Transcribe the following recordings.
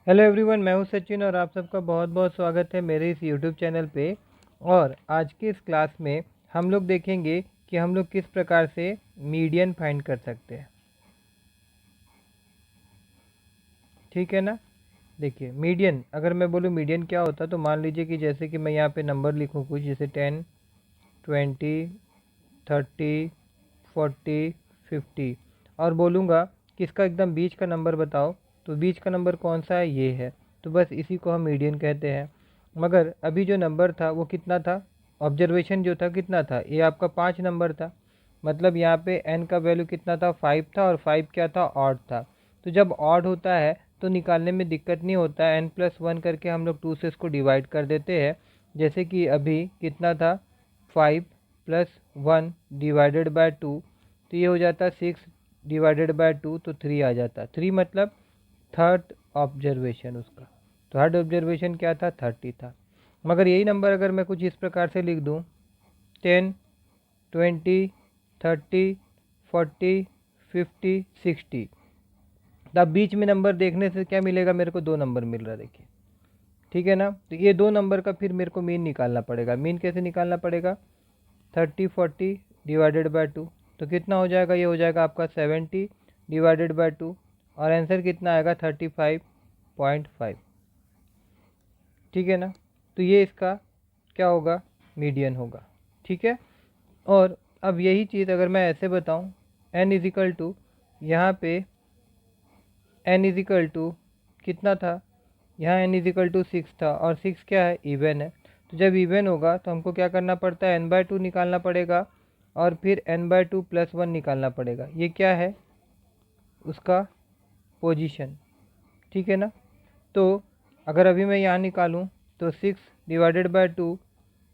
Hello everyone, मैं हूं सचिन और आप सबका बहुत बहुत स्वागत है मेरे इस यूट्यूब चैनल पे। और आज की इस क्लास में हम लोग देखेंगे कि हम लोग किस प्रकार से मीडियन फाइंड कर सकते हैं। ठीक है ना। देखिए, मीडियन अगर मैं बोलूँ मीडियन क्या होता है, तो मान लीजिए कि जैसे कि मैं यहाँ पे नंबर लिखूँ कुछ, जैसे 10, 20, 30, 40, 50 और बोलूँगा कि इसका एकदम बीच का नंबर बताओ, तो बीच का नंबर कौन सा है, ये है। तो बस इसी को हम मीडियन कहते हैं। मगर अभी जो नंबर था वो कितना था, ऑब्जर्वेशन जो था कितना था, ये आपका 5 नंबर था। मतलब यहाँ पे n का वैल्यू कितना था, 5 था, और 5 क्या था, ऑड था। तो जब ऑड होता है तो निकालने में दिक्कत नहीं होता है। n+1 करके हम लोग 2 से इसको डिवाइड कर देते हैं। जैसे कि अभी कितना था, 5+1 डिवाइडेड बाय 2, तो ये हो जाता 6 डिवाइडेड बाय 2, तो 3 आ जाता। 3 मतलब थर्ड ऑब्जर्वेशन उसका। थर्ड ऑब्जर्वेशन क्या था, 30 था। मगर यही नंबर अगर मैं कुछ इस प्रकार से लिख दूँ, 10, 20, 30, 40, 50, 60, तब बीच में नंबर देखने से क्या मिलेगा, मेरे को 2 नंबर मिल रहा है। देखिए, ठीक है ना। तो ये 2 नंबर का फिर मेरे को मीन निकालना पड़ेगा। मीन कैसे निकालना पड़ेगा, 30, 40 डिवाइडेड बाय 2, तो कितना हो जाएगा, ये हो जाएगा आपका 70 डिवाइडेड बाय 2, और आंसर कितना आएगा, 35.5। ठीक है ना। तो ये इसका क्या होगा, मीडियन होगा। ठीक है। और अब यही चीज़ अगर मैं ऐसे बताऊं, n इजिकल टू, यहाँ पे n इजिकल टू कितना था, यहाँ n इजिकल टू 6 था, और 6 क्या है, इवन है। तो जब इवन होगा तो हमको क्या करना पड़ता है, n/2 निकालना पड़ेगा, और फिर n/2+1 निकालना पड़ेगा। ये क्या है, उसका पोजीशन। ठीक है ना। तो अगर अभी मैं यहाँ निकालूँ तो 6 डिवाइडेड बाय 2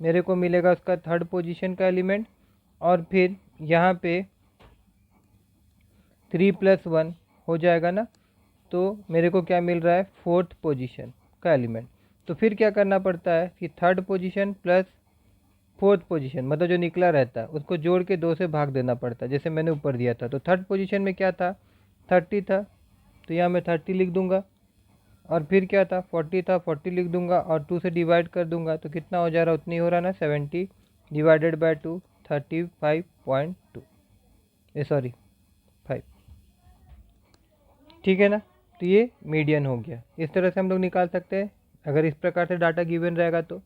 मेरे को मिलेगा उसका थर्ड पोजीशन का एलिमेंट, और फिर यहाँ पे 3+1 हो जाएगा ना, तो मेरे को क्या मिल रहा है, फोर्थ पोजीशन का एलिमेंट। तो फिर क्या करना पड़ता है कि third position plus fourth position, मतलब जो निकला रहता है उसको जोड़ के 2 से भाग देना पड़ता है, जैसे मैंने ऊपर दिया था। तो थर्ड पोजीशन में क्या था, 30 था, तो यहाँ मैं 30 लिख दूंगा। और फिर क्या था, 40 था, 40 लिख दूंगा, और 2 से डिवाइड कर दूंगा, तो कितना हो जा रहा है, उतनी हो रहा ना, 70 डिवाइडेड बाय 2, 35.2, ए सॉरी 5। ठीक है ना। तो ये मीडियन हो गया। इस तरह से हम लोग निकाल सकते हैं अगर इस प्रकार से डाटा गिवन रहेगा तो।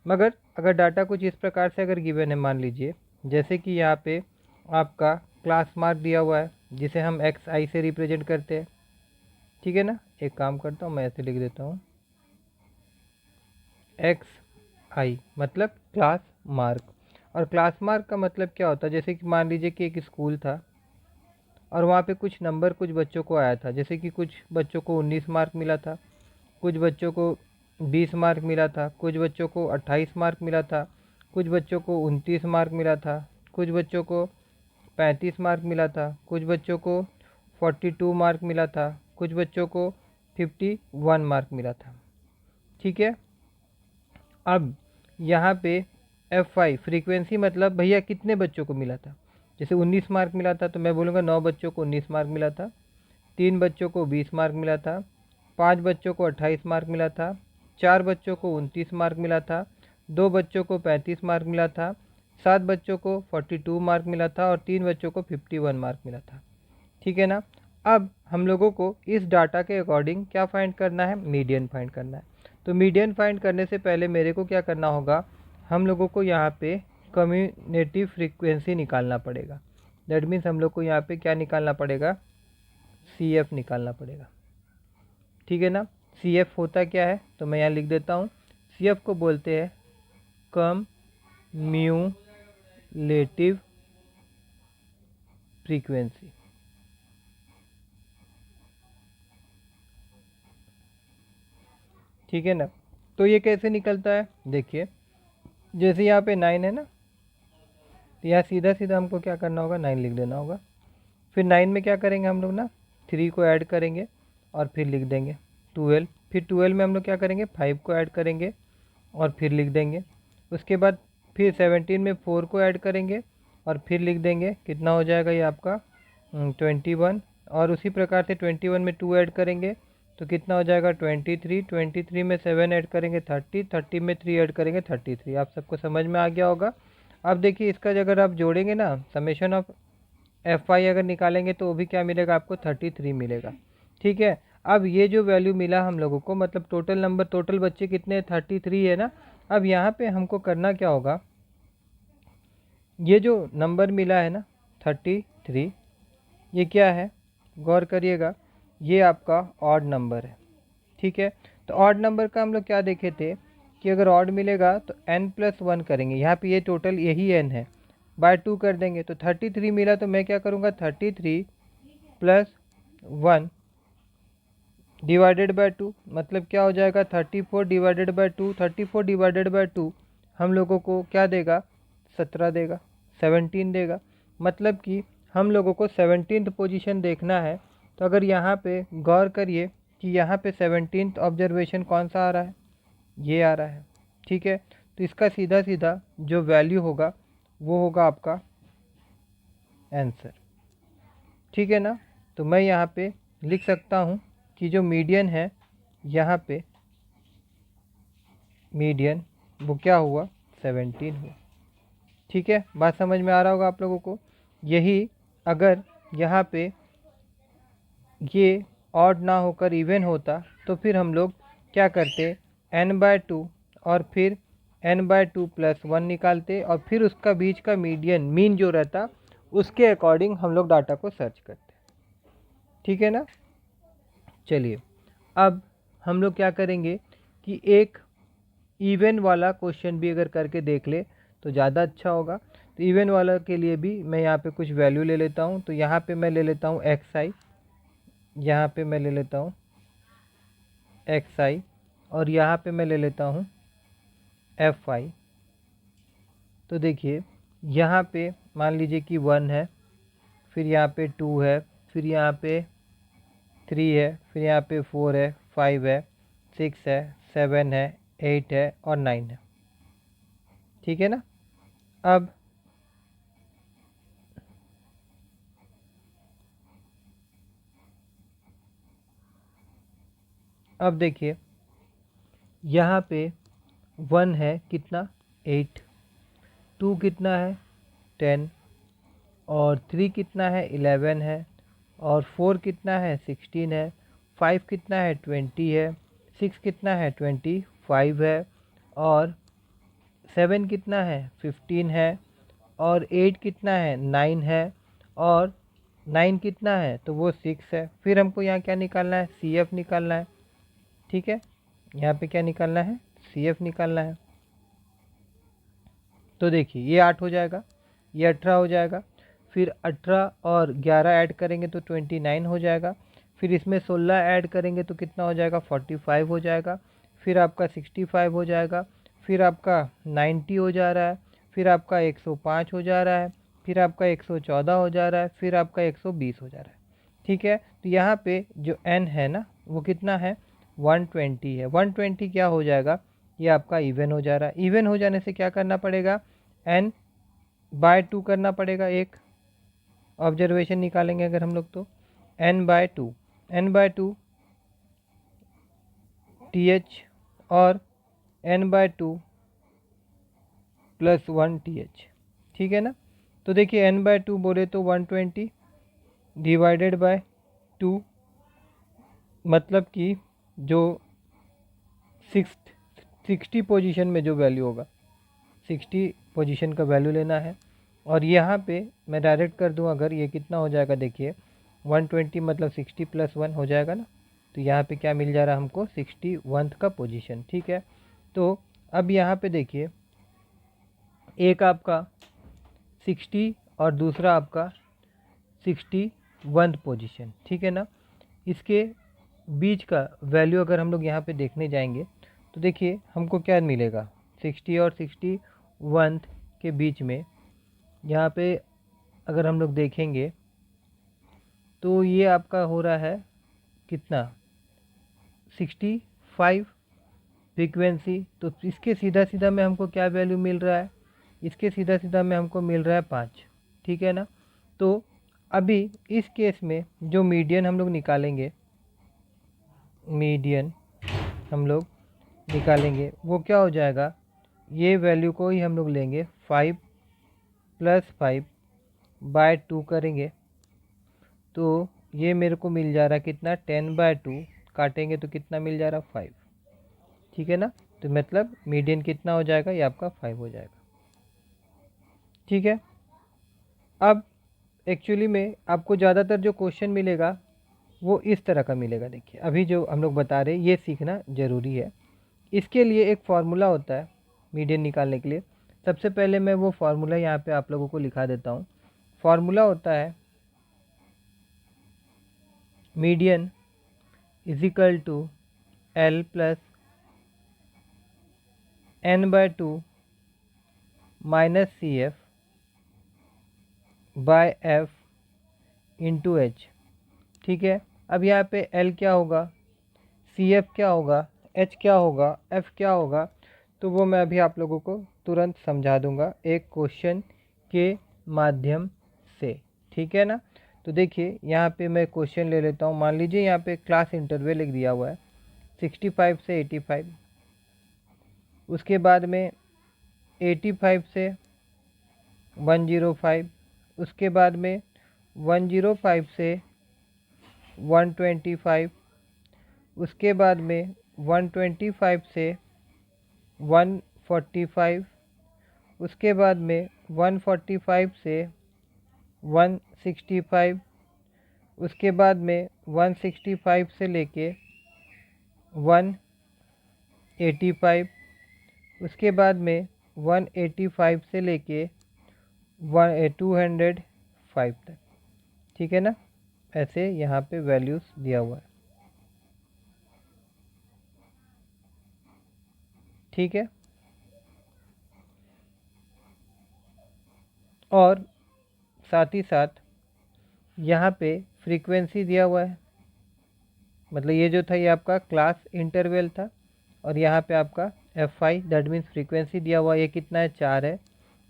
मगर अगर डाटा कुछ इस प्रकार से अगर गिवन है, मान लीजिए जैसे कि यहाँ पे आपका क्लास मार्क दिया हुआ है, जिसे हम XI से रिप्रेजेंट करते हैं। ठीक है ना। एक काम करता हूँ, मैं ऐसे लिख देता हूँ, XI मतलब क्लास मार्क। और क्लास मार्क का मतलब क्या होता है, जैसे कि मान लीजिए कि एक स्कूल था और वहाँ पे कुछ नंबर कुछ बच्चों को आया था, जैसे कि कुछ बच्चों को 19 मार्क मिला था, कुछ बच्चों को 20 मार्क मिला था, कुछ बच्चों को 28 मार्क मिला था, कुछ बच्चों को 29 मार्क मिला था, कुछ बच्चों को 35 मार्क मिला था, कुछ बच्चों को 42 मार्क मिला था, कुछ बच्चों को 51 मार्क मिला था। ठीक है। अब यहाँ पे F5 फ्रीक्वेंसी मतलब भैया कितने बच्चों को मिला था। जैसे 19 मार्क मिला था तो मैं बोलूँगा 9 बच्चों को 19 मार्क मिला था, 3 बच्चों को 20 मार्क मिला था, 5 बच्चों को 28 मार्क मिला था, 4 बच्चों को 29 मार्क मिला था, 2 बच्चों को 35 मार्क मिला था, 7 बच्चों को 42 मार्क मिला था, और 3 बच्चों को 51 मार्क मिला था। ठीक है ना। अब हम लोगों को इस डाटा के अकॉर्डिंग क्या फाइंड करना है, मीडियन फाइंड करना है। तो मीडियन फाइंड करने से पहले मेरे को क्या करना होगा, हम लोगों को यहाँ पे कम्युनेटिव फ्रीक्वेंसी निकालना पड़ेगा। दैट मीन्स हम लोग को यहाँ पे क्या निकालना पड़ेगा, CF निकालना पड़ेगा। ठीक है ना। CF होता क्या है, तो मैं यहाँ लिख देता हूँ, CF को बोलते हैं कम्यूलेटिव फ्रीक्वेंसी। ठीक है ना। तो ये कैसे निकलता है, देखिए जैसे यहाँ पे 9 है ना, तो यहाँ सीधा सीधा हमको क्या करना होगा, 9 लिख देना होगा। फिर 9 में क्या करेंगे हम लोग ना, 3 को ऐड करेंगे और फिर लिख देंगे 12। फिर 12 में हम लोग क्या करेंगे, 5 को ऐड करेंगे और फिर लिख देंगे। उसके बाद फिर 17 में 4 को ऐड करेंगे और फिर लिख देंगे, कितना हो जाएगा ये आपका 21। और उसी प्रकार से 21 में 2 ऐड करेंगे तो कितना हो जाएगा 23, 23 में 7 ऐड करेंगे 30, 30 में 3 ऐड करेंगे 33। आप सबको समझ में आ गया होगा। अब देखिए इसका अगर आप जोड़ेंगे ना, समेशन ऑफ FI अगर निकालेंगे तो वो भी क्या मिलेगा आपको 33 मिलेगा। ठीक है, अब ये जो वैल्यू मिला हम लोगों को, मतलब टोटल नंबर, टोटल बच्चे कितने 33 है ना। अब यहाँ पे हमको करना क्या होगा, ये जो नंबर मिला है ना 33, ये क्या है गौर करिएगा, ये आपका ऑड नंबर है। ठीक है, तो ऑड नंबर का हम लोग क्या देखे थे कि अगर ऑड मिलेगा तो n+1 करेंगे, यहाँ पे ये टोटल यही n है, बाय 2 कर देंगे तो 33 मिला, तो मैं क्या करूँगा 33 + 1 डिवाइडेड बाय 2, मतलब क्या हो जाएगा 34 डिवाइडेड बाय 2, 34 डिवाइडेड बाय 2 हम लोगों को क्या देगा 17 देगा, 17 देगा। मतलब कि हम लोगों को 17th पोजीशन देखना है। तो अगर यहाँ पे गौर करिए कि यहाँ पे 17th ऑब्जर्वेशन कौन सा आ रहा है, ये आ रहा है। ठीक है, तो इसका सीधा सीधा जो वैल्यू होगा वो होगा आपका आंसर। ठीक है ना, तो मैं यहाँ पे लिख सकता हूँ कि जो मीडियन है यहाँ पे, मीडियन वो क्या हुआ 17 हुआ। ठीक है, बात समझ में आ रहा होगा आप लोगों को। यही अगर यहाँ पे ये ऑड ना होकर इवन होता तो फिर हम लोग क्या करते, n/2 और फिर n/2 + 1 निकालते और फिर उसका बीच का मीडियन, मीन जो रहता उसके अकॉर्डिंग हम लोग डाटा को सर्च करते। ठीक है ना, चलिए अब हम लोग क्या करेंगे कि एक इवन वाला क्वेश्चन भी अगर करके देख ले तो ज़्यादा अच्छा होगा। तो इवन वाला के लिए भी मैं यहाँ पे कुछ वैल्यू ले लेता हूँ। तो यहाँ पे मैं ले लेता हूँ xi, यहाँ पे मैं ले लेता हूँ xi और यहाँ पे मैं ले लेता हूँ fi। तो देखिए यहाँ पे मान लीजिए कि 1 है, फिर यहाँ पे 2 है, फिर यहाँ पे 3 है, फिर यहाँ पे 4 है, 5 है, 6 है, 7 है, 8 है और 9 है। ठीक है ना, अब देखिए यहाँ पे 1 है कितना 8, 2 कितना है 10 और 3 कितना है 11 है और 4 कितना है 16 है, 5 कितना है 20 है, 6 कितना है 25 है और 7 कितना है 15 है और 8 कितना है 9 है और 9 कितना है तो वो 6 है। फिर हमको यहाँ क्या निकालना है CF निकालना है। ठीक है, यहाँ पे क्या निकालना है CF निकालना है। तो देखिए ये 8 हो जाएगा, ये 18 हो जाएगा, फिर 18 और 11 ऐड करेंगे तो 29 हो जाएगा, फिर इसमें 16 ऐड करेंगे तो कितना हो जाएगा 45 हो जाएगा, फिर आपका 65 हो जाएगा, फिर आपका 90 हो जा रहा है, फिर आपका 105 हो जा रहा है, फिर आपका 114 हो जा रहा है, फिर आपका 120 हो जा रहा है। ठीक है, तो यहाँ पे जो n है ना वो कितना है 120 है। 120 क्या हो जाएगा, ये आपका इवन हो जा रहा है। इवन हो जाने से क्या करना पड़ेगा n/2 करना पड़ेगा, एक ऑब्जर्वेशन निकालेंगे अगर हम लोग तो n/2, n/2 th और n/2 + 1 th। ठीक है ना, तो देखिए n/2 बोले तो 120 डिवाइडेड बाय 2, मतलब कि जो 60 पोजीशन में जो वैल्यू होगा 60 पोजीशन का वैल्यू लेना है। और यहाँ पे मैं डायरेक्ट कर दूँ अगर, ये कितना हो जाएगा देखिए 120 मतलब 60 + 1 हो जाएगा ना। तो यहाँ पे क्या मिल जा रहा है हमको 61 का पोजीशन। ठीक है, तो अब यहाँ पे देखिए एक आपका 60 और दूसरा आपका 61 पोजीशन। ठीक है ना, इसके बीच का वैल्यू अगर हम लोग यहाँ पे देखने जाएंगे तो देखिए हमको क्या मिलेगा 60 और 61 के बीच में, यहाँ पे अगर हम लोग देखेंगे तो ये आपका हो रहा है कितना 65 फ्रीक्वेंसी। तो इसके सीधा सीधा में हमको क्या वैल्यू मिल रहा है, इसके सीधा सीधा में हमको मिल रहा है 5। ठीक है ना, तो अभी इस केस में जो मीडियन हम लोग निकालेंगे, मीडियन हम लोग निकालेंगे, वो क्या हो जाएगा, ये वैल्यू को ही हम लोग लेंगे 5 + 5/2 करेंगे तो ये मेरे को मिल जा रहा है कितना, 10/2 काटेंगे तो कितना मिल जा रहा, 5। ठीक है ना, तो मतलब मीडियन कितना हो जाएगा, ये आपका 5 हो जाएगा। ठीक है, अब एक्चुअली में आपको ज़्यादातर जो क्वेश्चन मिलेगा वो इस तरह का मिलेगा। देखिए अभी जो हम लोग बता रहे हैं ये सीखना ज़रूरी है। इसके लिए एक फार्मूला होता है मीडियन निकालने के लिए। सबसे पहले मैं वो फार्मूला यहाँ पे आप लोगों को लिखा देता हूँ। फार्मूला होता है median = L + n/2 - CF/F × H। ठीक है, अब यहाँ पे L क्या होगा, CF क्या होगा, H क्या होगा, F क्या होगा, तो वो मैं अभी आप लोगों को तुरंत समझा दूंगा एक क्वेश्चन के माध्यम से। ठीक है ना, तो देखिए यहाँ पे मैं क्वेश्चन ले लेता हूँ। मान लीजिए यहाँ पे क्लास इंटरवल एक दिया हुआ है 65 से 85, उसके बाद में 85 से 105, उसके बाद में 105 से 125, उसके बाद में 125 से 145, उसके बाद में 145 से 165, उसके बाद में 165 से लेके 185, उसके बाद में 185 से लेके 205 तक। ठीक है ना, ऐसे यहाँ पे वैल्यूज़ दिया हुआ है। ठीक है, और साथ ही साथ यहाँ पे फ्रीक्वेंसी दिया हुआ है। मतलब ये जो था ये आपका क्लास इंटरवल था, और यहाँ पे आपका Fi दैट मीन्स फ्रीक्वेंसी दिया हुआ है। ये कितना है, 4 है,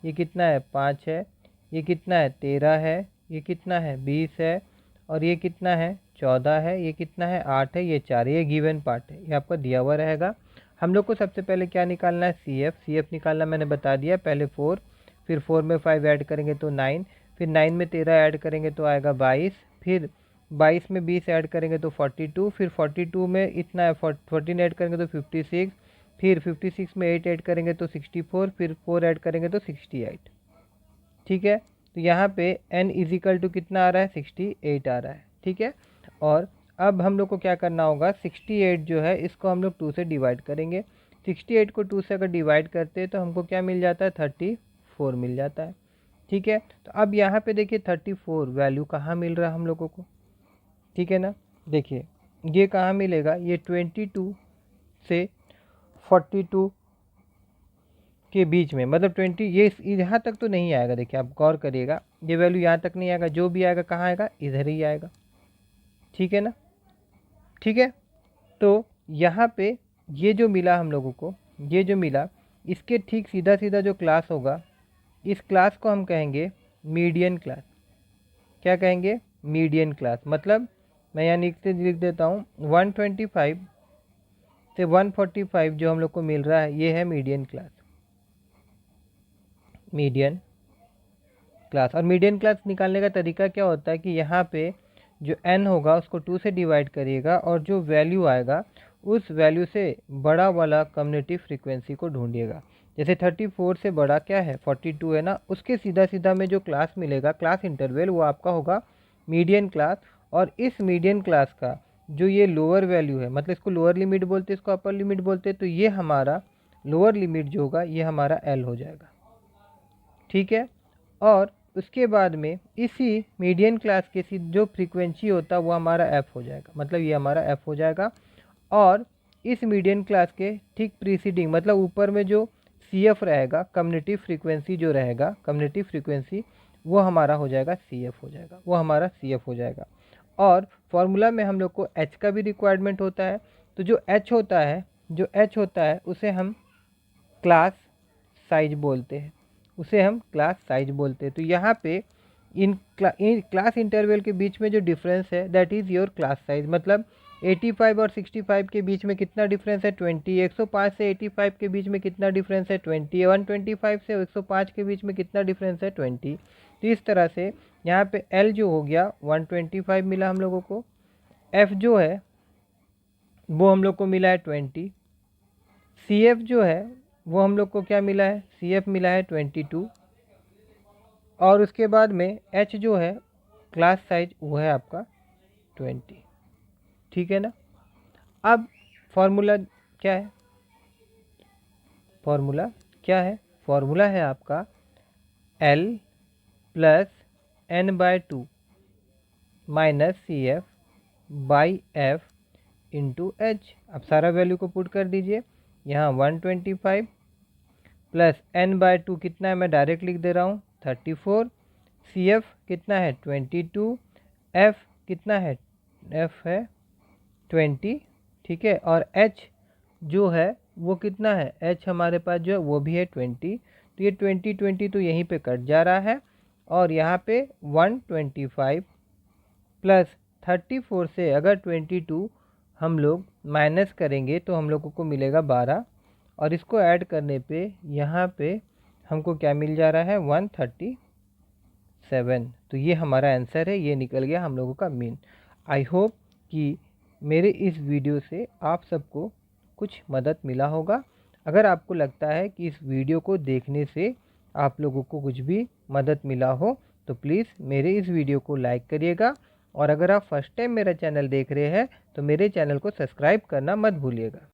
ये कितना है, 5 है, ये कितना है, 13 है, ये कितना है, 20 है, और ये कितना है, 14 है, ये कितना है, 8 है, ये 4 है। ये गिवन पार्ट है, ये आपका दिया हुआ रहेगा। हम लोग को सबसे पहले क्या निकालना है, CF निकालना मैंने बता दिया। पहले 4, फिर 4 में 5 ऐड करेंगे तो 9, फिर 9 में 13 ऐड करेंगे तो आएगा 22, फिर 22 में 20 ऐड करेंगे तो 42, फिर 42 में इतना है 14 ऐड करेंगे तो 56, फिर 56 में 8 ऐड करेंगे तो 64, फिर 4 ऐड करेंगे तो 68। ठीक है, तो यहाँ पे n = कितना आ रहा है, 68 आ रहा है। ठीक है, और अब हम लोग को क्या करना होगा, 68 जो है इसको हम लोग 2 से डिवाइड करेंगे। 68 को 2 से अगर डिवाइड करते हैं तो हमको क्या मिल जाता है, 34 मिल जाता है। ठीक है, तो अब यहाँ पे देखिए 34 वैल्यू कहाँ मिल रहा है हम लोगों को। ठीक है ना, देखिए ये कहाँ मिलेगा, ये 22 से 42 के बीच में, मतलब 20, ये यहाँ तक तो नहीं आएगा। देखिए आप गौर करिएगा, ये वैल्यू यहाँ तक नहीं आएगा, जो भी आएगा कहाँ आएगा, इधर ही आएगा। ठीक है ना, ठीक है, तो यहाँ पे ये जो मिला हम लोगों को, ये जो मिला, इसके ठीक सीधा सीधा जो क्लास होगा, इस क्लास को हम कहेंगे मीडियन क्लास। क्या कहेंगे, मीडियन क्लास। मतलब मैं यहाँ लिख देता हूँ 125 से 145 जो हम लोग को मिल रहा है, ये है मीडियन क्लास। मीडियन क्लास, और मीडियन क्लास निकालने का तरीका क्या होता है कि यहाँ पे जो n होगा उसको 2 से डिवाइड करिएगा, और जो वैल्यू आएगा उस वैल्यू से बड़ा वाला कम्युनिटिव फ्रीक्वेंसी को ढूंढिएगा। जैसे 34 से बड़ा क्या है, 42 है ना, उसके सीधा सीधा में जो क्लास मिलेगा, क्लास इंटरवल, वो आपका होगा मीडियन क्लास। और इस मीडियन क्लास का जो ये लोअर वैल्यू है, मतलब इसको लोअर लिमिट बोलते हैं, इसको अपर लिमिट बोलते हैं, तो ये हमारा लोअर लिमिट जो होगा ये हमारा L हो जाएगा। ठीक है, और उसके बाद में इसी मीडियन क्लास के जो फ्रीक्वेंसी होता है वो हमारा F हो जाएगा। मतलब ये हमारा F हो जाएगा, और इस मीडियन क्लास के ठीक प्रीसीडिंग, मतलब ऊपर में जो CF रहेगा, कम्युनिटिव फ्रीक्वेंसी जो रहेगा, कम्युनिटिव फ्रीक्वेंसी, वो हमारा हो जाएगा CF हो जाएगा, वो हमारा CF हो जाएगा। और फॉर्मूला में हम लोग को H का भी रिक्वायरमेंट होता है, तो जो H होता है उसे हम क्लास साइज बोलते हैं, उसे हम क्लास साइज बोलते हैं। तो यहाँ पे इन क्लास इंटरवल के बीच में जो डिफरेंस है that is your class size. मतलब 85 और 65 के बीच में कितना डिफरेंस है 20। 105 से 85 के बीच में कितना डिफरेंस है 20। 125 से 105 के बीच में कितना डिफरेंस है 20। तो इस तरह से यहाँ पे L जो हो गया 125 मिला हम लोगों को, F जो है वो हम लोग को मिला है 20, CF जो है वो हम लोग को क्या मिला है, CF मिला है 22, और उसके बाद में H जो है क्लास साइज वो है आपका 20। ठीक है ना। अब फॉर्मूला क्या है, फॉर्मूला क्या है, फॉर्मूला है आपका L plus n/2 minus CF by F into H। अब सारा वैल्यू को पुट कर दीजिए, यहाँ 125 प्लस n/2 कितना है मैं डायरेक्ट लिख दे रहा हूँ 34, CF कितना है 22, F कितना है, F है 20, ठीक है, और H जो है वो कितना है, H हमारे पास जो है वो भी है 20। तो ये 20 तो यहीं पे कट जा रहा है, और यहाँ पे 125 प्लस 34 से अगर 22 हम लोग माइनस करेंगे तो हम लोगों को मिलेगा 12, और इसको ऐड करने पे यहाँ पे हमको क्या मिल जा रहा है 137। तो ये हमारा आंसर है, ये निकल गया हम लोगों का मीन। आई होप कि मेरे इस वीडियो से आप सबको कुछ मदद मिला होगा। अगर आपको लगता है कि इस वीडियो को देखने से आप लोगों को कुछ भी मदद मिला हो तो प्लीज़ मेरे इस वीडियो को लाइक करिएगा, और अगर आप फर्स्ट टाइम मेरा चैनल देख रहे हैं तो मेरे चैनल को सब्सक्राइब करना मत भूलिएगा।